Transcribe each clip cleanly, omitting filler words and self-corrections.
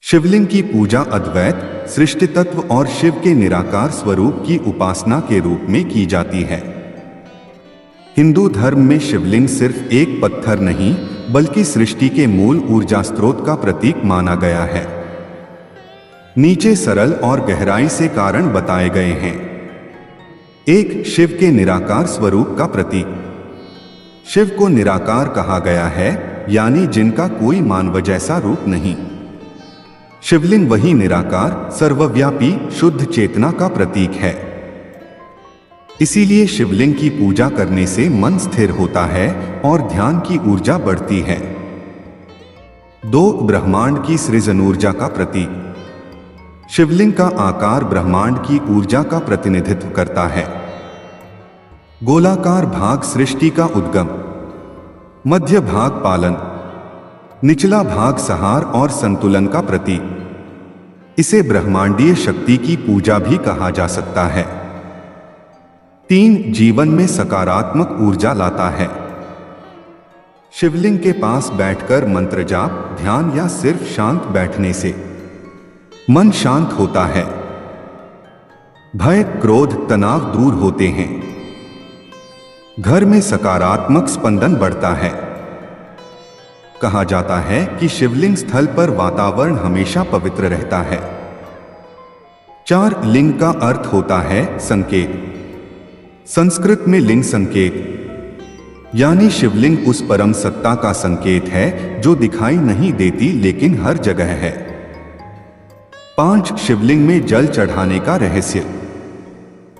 शिवलिंग की पूजा अद्वैत, सृष्टि तत्व और शिव के निराकार स्वरूप की उपासना के रूप में की जाती है। हिंदू धर्म में शिवलिंग सिर्फ एक पत्थर नहीं, बल्कि सृष्टि के मूल ऊर्जा स्रोत का प्रतीक माना गया है। नीचे सरल और गहराई से कारण बताए गए हैं। 1. शिव के निराकार स्वरूप का प्रतीक। शिव को निराकार कहा गया है, यानी जिनका कोई मानव जैसा रूप नहीं। शिवलिंग वही निराकार, सर्वव्यापी, शुद्ध चेतना का प्रतीक है। इसीलिए शिवलिंग की पूजा करने से मन स्थिर होता है और ध्यान की ऊर्जा बढ़ती है। 2. ब्रह्मांड की सृजन ऊर्जा का प्रतीक। शिवलिंग का आकार ब्रह्मांड की ऊर्जा का प्रतिनिधित्व करता है। गोलाकार भाग सृष्टि का उद्गम, मध्य भाग पालन, निचला भाग संहार और संतुलन का प्रतीक। इसे ब्रह्मांडीय शक्ति की पूजा भी कहा जा सकता है। 3. जीवन में सकारात्मक ऊर्जा लाता है। शिवलिंग के पास बैठकर मंत्र जाप, ध्यान या सिर्फ शांत बैठने से मन शांत होता है। भय, क्रोध, तनाव दूर होते हैं। घर में सकारात्मक स्पंदन बढ़ता है। कहा जाता है कि शिवलिंग स्थल पर वातावरण हमेशा पवित्र रहता है। 4. लिंग का अर्थ होता है संकेत। संस्कृत में लिंग संकेत यानी शिवलिंग उस परम सत्ता का संकेत है जो दिखाई नहीं देती लेकिन हर जगह है। 5. शिवलिंग में जल चढ़ाने का रहस्य।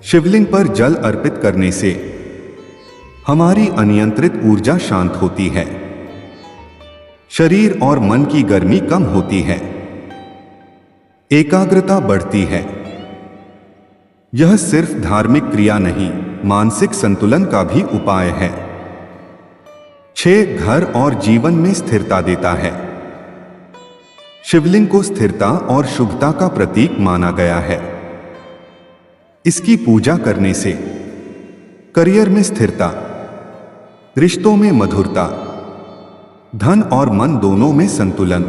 शिवलिंग पर जल अर्पित करने से हमारी अनियंत्रित ऊर्जा शांत होती है। शरीर और मन की गर्मी कम होती है। एकाग्रता बढ़ती है। यह सिर्फ धार्मिक क्रिया नहीं, मानसिक संतुलन का भी उपाय है। 6. घर और जीवन में स्थिरता देता है। शिवलिंग को स्थिरता और शुभता का प्रतीक माना गया है। इसकी पूजा करने से करियर में स्थिरता, रिश्तों में मधुरता, धन और मन दोनों में संतुलन,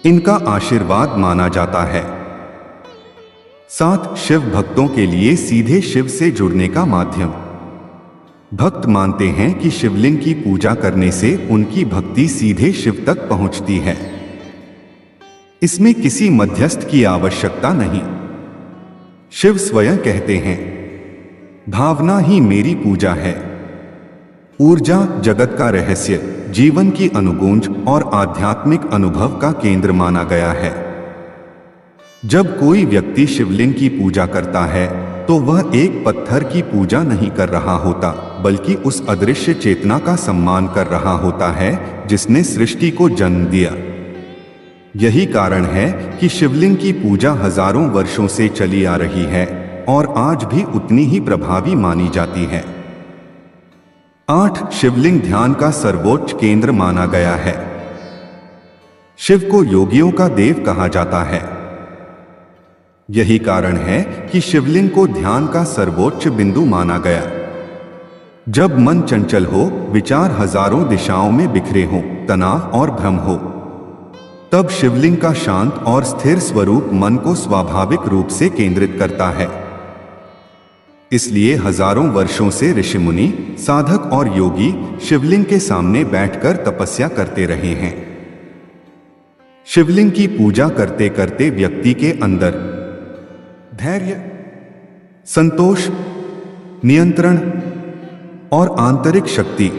इनका आशीर्वाद माना जाता है। 7. शिव भक्तों के लिए सीधे शिव से जुड़ने का माध्यम। भक्त मानते हैं कि शिवलिंग की पूजा करने से उनकी भक्ति सीधे शिव तक पहुंचती है। इसमें किसी मध्यस्थ की आवश्यकता नहीं। शिव स्वयं कहते हैं, भावना ही मेरी पूजा है। ऊर्जा जगत का रहस्य, जीवन की अनुगूंज और आध्यात्मिक अनुभव का केंद्र माना गया है। जब कोई व्यक्ति शिवलिंग की पूजा करता है तो वह एक पत्थर की पूजा नहीं कर रहा होता, बल्कि उस अदृश्य चेतना का सम्मान कर रहा होता है जिसने सृष्टि को जन्म दिया। यही कारण है कि शिवलिंग की पूजा हजारों वर्षों से चली आ रही है और आज भी उतनी ही प्रभावी मानी जाती है। 8. शिवलिंग ध्यान का सर्वोच्च केंद्र माना गया है। शिव को योगियों का देव कहा जाता है। यही कारण है कि शिवलिंग को ध्यान का सर्वोच्च बिंदु माना गया। जब मन चंचल हो, विचार हजारों दिशाओं में बिखरे हों, तनाव और भ्रम हो, तब शिवलिंग का शांत और स्थिर स्वरूप मन को स्वाभाविक रूप से केंद्रित करता है। इसलिए हजारों वर्षों से ऋषि मुनि, साधक और योगी शिवलिंग के सामने बैठकर तपस्या करते रहे हैं। शिवलिंग की पूजा करते करते व्यक्ति के अंदर धैर्य, संतोष, नियंत्रण और आंतरिक शक्ति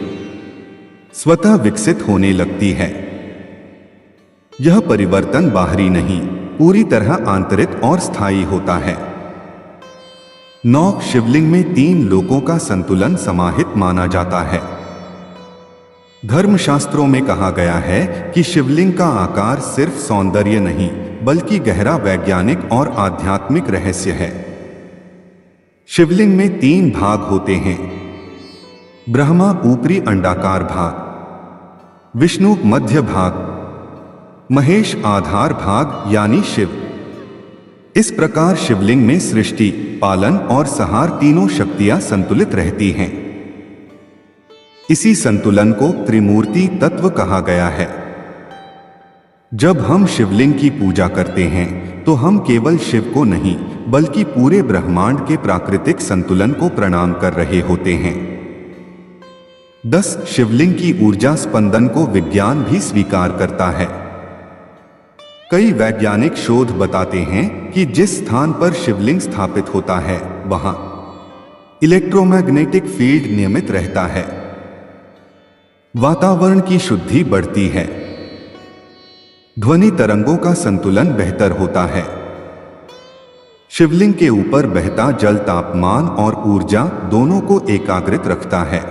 स्वतः विकसित होने लगती है। यह परिवर्तन बाहरी नहीं, पूरी तरह आंतरिक और स्थायी होता है। 9. शिवलिंग में 3 लोकों का संतुलन समाहित माना जाता है। धर्मशास्त्रों में कहा गया है कि शिवलिंग का आकार सिर्फ सौंदर्य नहीं, बल्कि गहरा वैज्ञानिक और आध्यात्मिक रहस्य है। शिवलिंग में 3 भाग होते हैं। ब्रह्मा ऊपरी अंडाकार भाग, विष्णु मध्य भाग, महेश आधार भाग यानी शिव। इस प्रकार शिवलिंग में सृष्टि, पालन और संहार तीनों शक्तियां संतुलित रहती हैं। इसी संतुलन को त्रिमूर्ति तत्व कहा गया है। जब हम शिवलिंग की पूजा करते हैं तो हम केवल शिव को नहीं बल्कि पूरे ब्रह्मांड के प्राकृतिक संतुलन को प्रणाम कर रहे होते हैं। 10 शिवलिंग की ऊर्जा स्पंदन को विज्ञान भी स्वीकार करता है। कई वैज्ञानिक शोध बताते हैं कि जिस स्थान पर शिवलिंग स्थापित होता है वहां इलेक्ट्रोमैग्नेटिक फील्ड नियमित रहता है, वातावरण की शुद्धि बढ़ती है, ध्वनि तरंगों का संतुलन बेहतर होता है। शिवलिंग के ऊपर बहता जल तापमान और ऊर्जा दोनों को एकाग्रित रखता है।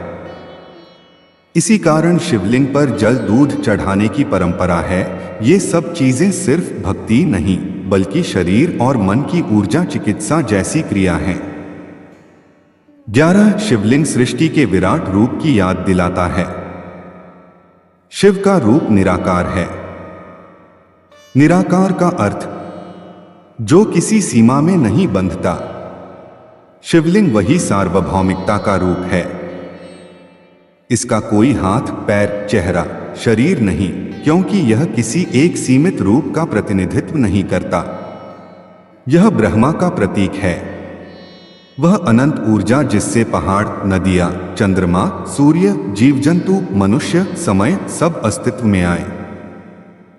इसी कारण शिवलिंग पर जल दूध चढ़ाने की परंपरा है। ये सब चीजें सिर्फ भक्ति नहीं बल्कि शरीर और मन की ऊर्जा चिकित्सा जैसी क्रिया हैं। 11 शिवलिंग सृष्टि के विराट रूप की याद दिलाता है। शिव का रूप निराकार है। निराकार का अर्थ जो किसी सीमा में नहीं बंधता। शिवलिंग वही सार्वभौमिकता का रूप है। इसका कोई हाथ, पैर, चेहरा, शरीर नहीं, क्योंकि यह किसी एक सीमित रूप का प्रतिनिधित्व नहीं करता। यह ब्रह्मा का प्रतीक है। वह अनंत ऊर्जा जिससे पहाड़, नदियां, चंद्रमा, सूर्य, जीव जंतु, मनुष्य, समय सब अस्तित्व में आए।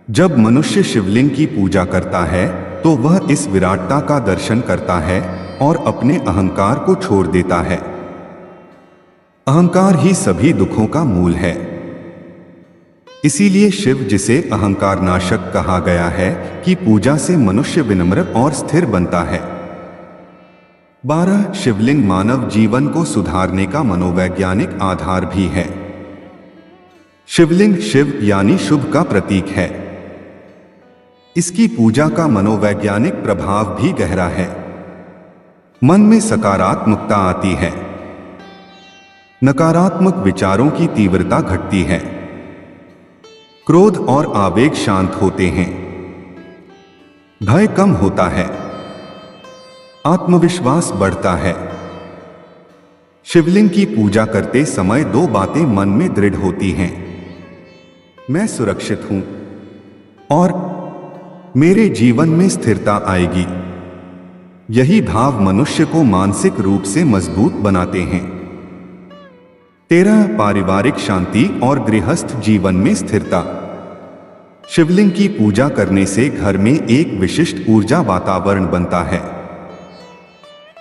जब मनुष्य शिवलिंग की पूजा करता है तो वह इस विराटता का दर्शन करता है और अपने अहंकार को छोड़ देता है। अहंकार ही सभी दुखों का मूल है। इसीलिए शिव, जिसे अहंकार नाशक कहा गया है, की पूजा से मनुष्य विनम्र और स्थिर बनता है। 12 शिवलिंग मानव जीवन को सुधारने का मनोवैज्ञानिक आधार भी है। शिवलिंग शिव यानी शुभ का प्रतीक है। इसकी पूजा का मनोवैज्ञानिक प्रभाव भी गहरा है। मन में सकारात्मकता आती है, नकारात्मक विचारों की तीव्रता घटती है, क्रोध और आवेग शांत होते हैं, भय कम होता है, आत्मविश्वास बढ़ता है। शिवलिंग की पूजा करते समय 2 बातें मन में दृढ़ होती हैं। मैं सुरक्षित हूं और मेरे जीवन में स्थिरता आएगी। यही भाव मनुष्य को मानसिक रूप से मजबूत बनाते हैं। 13 पारिवारिक शांति और गृहस्थ जीवन में स्थिरता। शिवलिंग की पूजा करने से घर में एक विशिष्ट ऊर्जा वातावरण बनता है।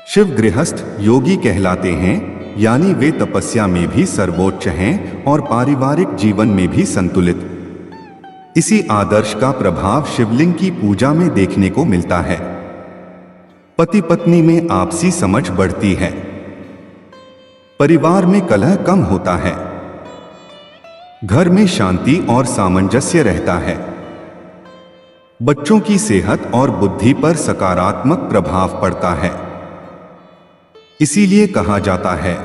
शिव गृहस्थ योगी कहलाते हैं, यानी वे तपस्या में भी सर्वोच्च हैं और पारिवारिक जीवन में भी संतुलित। इसी आदर्श का प्रभाव शिवलिंग की पूजा में देखने को मिलता है। पति पत्नी में आपसी समझ बढ़ती है, परिवार में कलह कम होता है, घर में शांति और सामंजस्य रहता है, बच्चों की सेहत और बुद्धि पर सकारात्मक प्रभाव पड़ता है। इसीलिए कहा जाता है,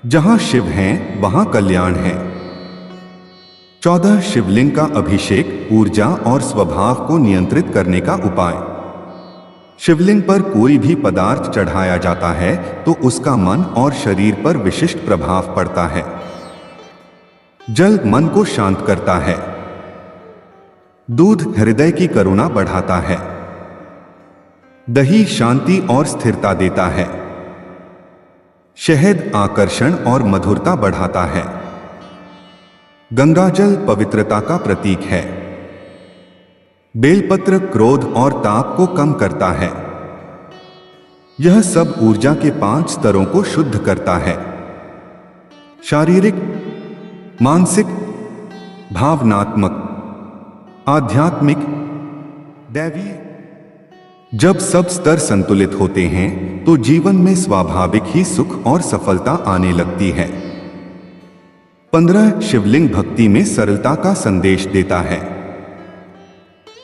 जहां शिव हैं वहां कल्याण है। 14 शिवलिंग का अभिषेक ऊर्जा और स्वभाव को नियंत्रित करने का उपाय। शिवलिंग पर कोई भी पदार्थ चढ़ाया जाता है तो उसका मन और शरीर पर विशिष्ट प्रभाव पड़ता है। जल मन को शांत करता है, दूध हृदय की करुणा बढ़ाता है, दही शांति और स्थिरता देता है, शहद आकर्षण और मधुरता बढ़ाता है, गंगाजल पवित्रता का प्रतीक है, बेलपत्र क्रोध और ताप को कम करता है। यह सब ऊर्जा के 5 स्तरों को शुद्ध करता है। शारीरिक, मानसिक, भावनात्मक, आध्यात्मिक, दैवीय। जब सब स्तर संतुलित होते हैं तो जीवन में स्वाभाविक ही सुख और सफलता आने लगती है। 15 शिवलिंग भक्ति में सरलता का संदेश देता है।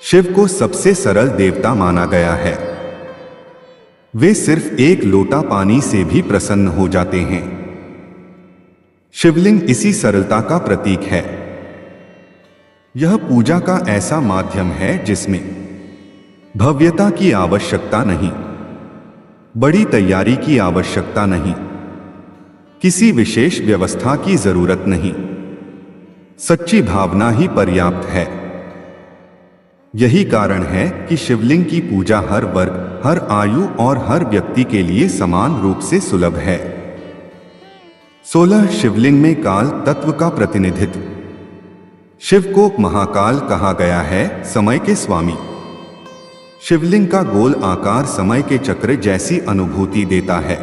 शिव को सबसे सरल देवता माना गया है। वे सिर्फ एक लोटा पानी से भी प्रसन्न हो जाते हैं। शिवलिंग इसी सरलता का प्रतीक है। यह पूजा का ऐसा माध्यम है जिसमें भव्यता की आवश्यकता नहीं, बड़ी तैयारी की आवश्यकता नहीं, किसी विशेष व्यवस्था की जरूरत नहीं। सच्ची भावना ही पर्याप्त है। यही कारण है कि शिवलिंग की पूजा हर वर्ग, हर आयु और हर व्यक्ति के लिए समान रूप से सुलभ है। 16 शिवलिंग में काल तत्व का प्रतिनिधित्व। शिव को महाकाल कहा गया है, समय के स्वामी। शिवलिंग का गोल आकार समय के चक्र जैसी अनुभूति देता है।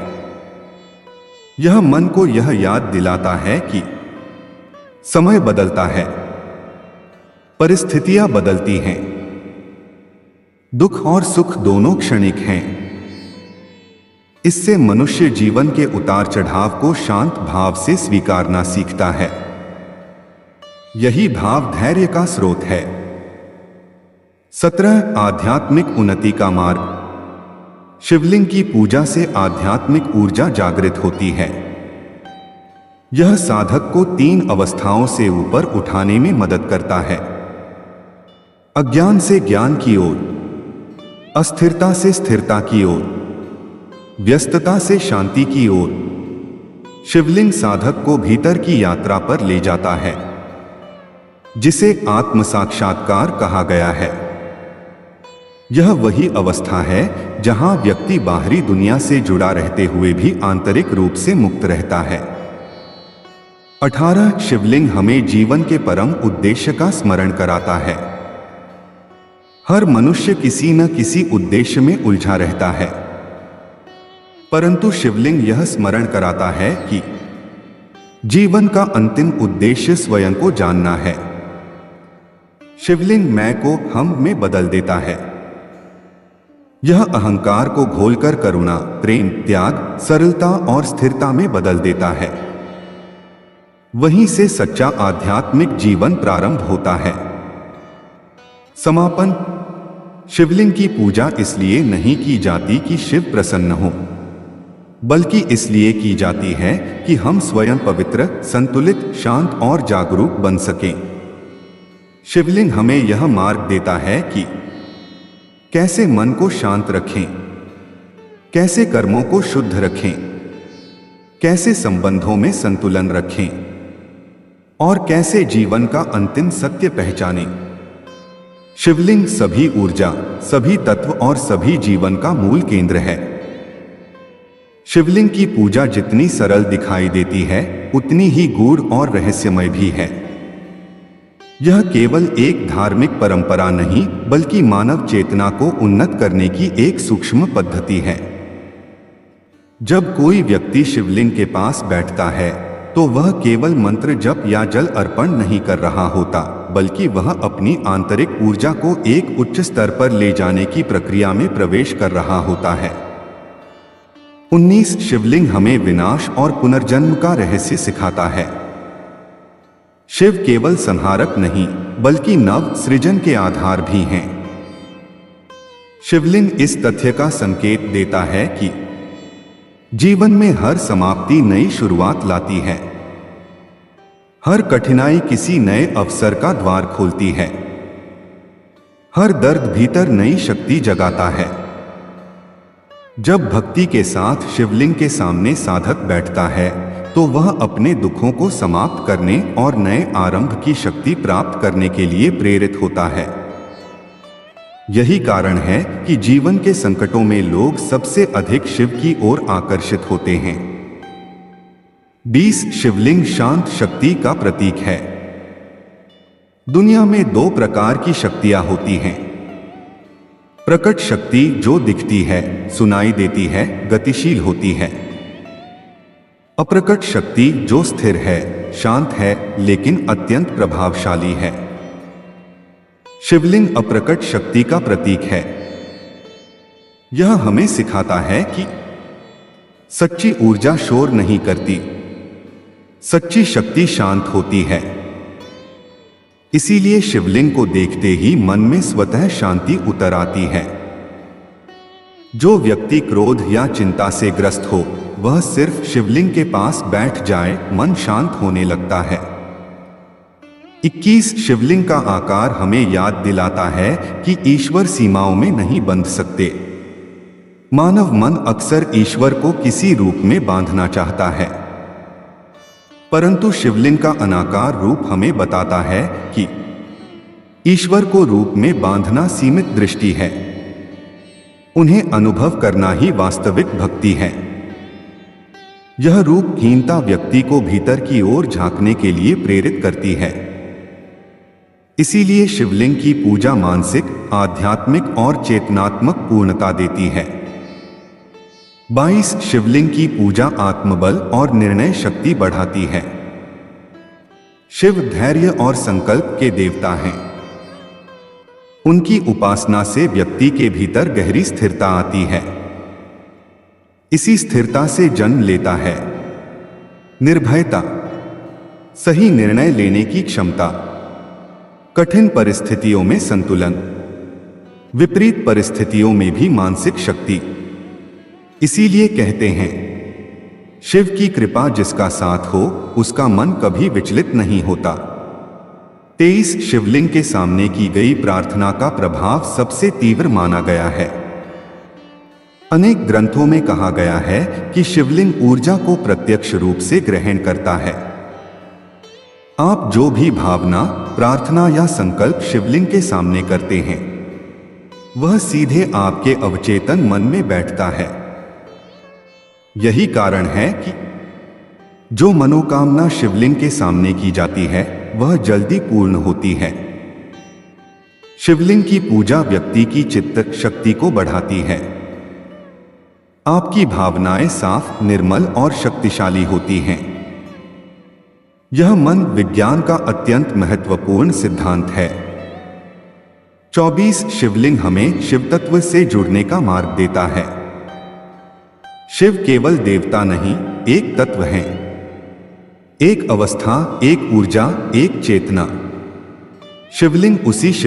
यह मन को यह याद दिलाता है कि समय बदलता है, परिस्थितियां बदलती हैं, दुख और सुख दोनों क्षणिक हैं। इससे मनुष्य जीवन के उतार चढ़ाव को शांत भाव से स्वीकारना सीखता है। यही भाव धैर्य का स्रोत है। 17 आध्यात्मिक उन्नति का मार्ग। शिवलिंग की पूजा से आध्यात्मिक ऊर्जा जागृत होती है। यह साधक को 3 अवस्थाओं से ऊपर उठाने में मदद करता है। अज्ञान से ज्ञान की ओर, अस्थिरता से स्थिरता की ओर, व्यस्तता से शांति की ओर। शिवलिंग साधक को भीतर की यात्रा पर ले जाता है, जिसे आत्म साक्षात्कार कहा गया है। यह वही अवस्था है जहां व्यक्ति बाहरी दुनिया से जुड़ा रहते हुए भी आंतरिक रूप से मुक्त रहता है। 18 शिवलिंग हमें जीवन के परम उद्देश्य का स्मरण कराता है। हर मनुष्य किसी न किसी उद्देश्य में उलझा रहता है, परंतु शिवलिंग यह स्मरण कराता है कि जीवन का अंतिम उद्देश्य स्वयं को जानना है। शिवलिंग मैं को हम में बदल देता है। यह अहंकार को घोलकर करुणा, प्रेम, त्याग, सरलता और स्थिरता में बदल देता है। वहीं से सच्चा आध्यात्मिक जीवन प्रारंभ होता है। समापन। शिवलिंग की पूजा इसलिए नहीं की जाती कि शिव प्रसन्न हो, बल्कि इसलिए की जाती है कि हम स्वयं पवित्र, संतुलित, शांत और जागरूक बन सकें। शिवलिंग हमें यह मार्ग देता है कि कैसे मन को शांत रखें, कैसे कर्मों को शुद्ध रखें, कैसे संबंधों में संतुलन रखें और कैसे जीवन का अंतिम सत्य पहचानें। शिवलिंग सभी ऊर्जा, सभी तत्व और सभी जीवन का मूल केंद्र है। शिवलिंग की पूजा जितनी सरल दिखाई देती है, उतनी ही गूढ़ और रहस्यमय भी है। यह केवल एक धार्मिक परंपरा नहीं, बल्कि मानव चेतना को उन्नत करने की एक सूक्ष्म पद्धति है। जब कोई व्यक्ति शिवलिंग के पास बैठता है, तो वह केवल मंत्र जप या जल अर्पण नहीं कर रहा होता, बल्कि वह अपनी आंतरिक ऊर्जा को एक उच्च स्तर पर ले जाने की प्रक्रिया में प्रवेश कर रहा होता है। 19 शिवलिंग हमें विनाश और पुनर्जन्म का रहस्य सिखाता है। शिव केवल संहारक नहीं, बल्कि नव सृजन के आधार भी हैं। शिवलिंग इस तथ्य का संकेत देता है कि जीवन में हर समाप्ति नई शुरुआत लाती है। हर कठिनाई किसी नए अवसर का द्वार खोलती है। हर दर्द भीतर नई शक्ति जगाता है। जब भक्ति के साथ शिवलिंग के सामने साधक बैठता है, तो वह अपने दुखों को समाप्त करने और नए आरंभ की शक्ति प्राप्त करने के लिए प्रेरित होता है। यही कारण है कि जीवन के संकटों में लोग सबसे अधिक शिव की ओर आकर्षित होते हैं। 20 शिवलिंग शांत शक्ति का प्रतीक है। दुनिया में 2 प्रकार की शक्तियां होती हैं। प्रकट शक्ति जो दिखती है, सुनाई देती है, गतिशील होती है। अप्रकट शक्ति जो स्थिर है, शांत है, लेकिन अत्यंत प्रभावशाली है। शिवलिंग अप्रकट शक्ति का प्रतीक है। यह हमें सिखाता है कि सच्ची ऊर्जा शोर नहीं करती, सच्ची शक्ति शांत होती है। इसीलिए शिवलिंग को देखते ही मन में स्वतः शांति उतर आती है। जो व्यक्ति क्रोध या चिंता से ग्रस्त हो, वह सिर्फ शिवलिंग के पास बैठ जाए, मन शांत होने लगता है। 21 शिवलिंग का आकार हमें याद दिलाता है कि ईश्वर सीमाओं में नहीं बंध सकते। मानव मन अक्सर ईश्वर को किसी रूप में बांधना चाहता है, परंतु शिवलिंग का अनाकार रूप हमें बताता है कि ईश्वर को रूप में बांधना सीमित दृष्टि है। उन्हें अनुभव करना ही वास्तविक भक्ति है। यह रूपहीनता व्यक्ति को भीतर की ओर झांकने के लिए प्रेरित करती है। इसीलिए शिवलिंग की पूजा मानसिक, आध्यात्मिक और चेतनात्मक पूर्णता देती है। 22 शिवलिंग की पूजा आत्मबल और निर्णय शक्ति बढ़ाती है। शिव धैर्य और संकल्प के देवता हैं। उनकी उपासना से व्यक्ति के भीतर गहरी स्थिरता आती है। इसी स्थिरता से जन्म लेता है निर्भयता, सही निर्णय लेने की क्षमता, कठिन परिस्थितियों में संतुलन, विपरीत परिस्थितियों में भी मानसिक शक्ति। इसीलिए कहते हैं, शिव की कृपा जिसका साथ हो उसका मन कभी विचलित नहीं होता। 23 शिवलिंग के सामने की गई प्रार्थना का प्रभाव सबसे तीव्र माना गया है। अनेक ग्रंथों में कहा गया है कि शिवलिंग ऊर्जा को प्रत्यक्ष रूप से ग्रहण करता है। आप जो भी भावना, प्रार्थना या संकल्प शिवलिंग के सामने करते हैं, वह सीधे आपके अवचेतन मन में बैठता है। यही कारण है कि जो मनोकामना शिवलिंग के सामने की जाती है वह जल्दी पूर्ण होती है। शिवलिंग की पूजा व्यक्ति की चित्त शक्ति को बढ़ाती है। आपकी भावनाएं साफ, निर्मल और शक्तिशाली होती हैं। यह मन विज्ञान का अत्यंत महत्वपूर्ण सिद्धांत है। 24 शिवलिंग हमें शिव तत्व से जुड़ने का मार्ग देता है। शिव केवल देवता नहीं, एक तत्व है, एक अवस्था, एक ऊर्जा, एक चेतना। शिवलिंग उसी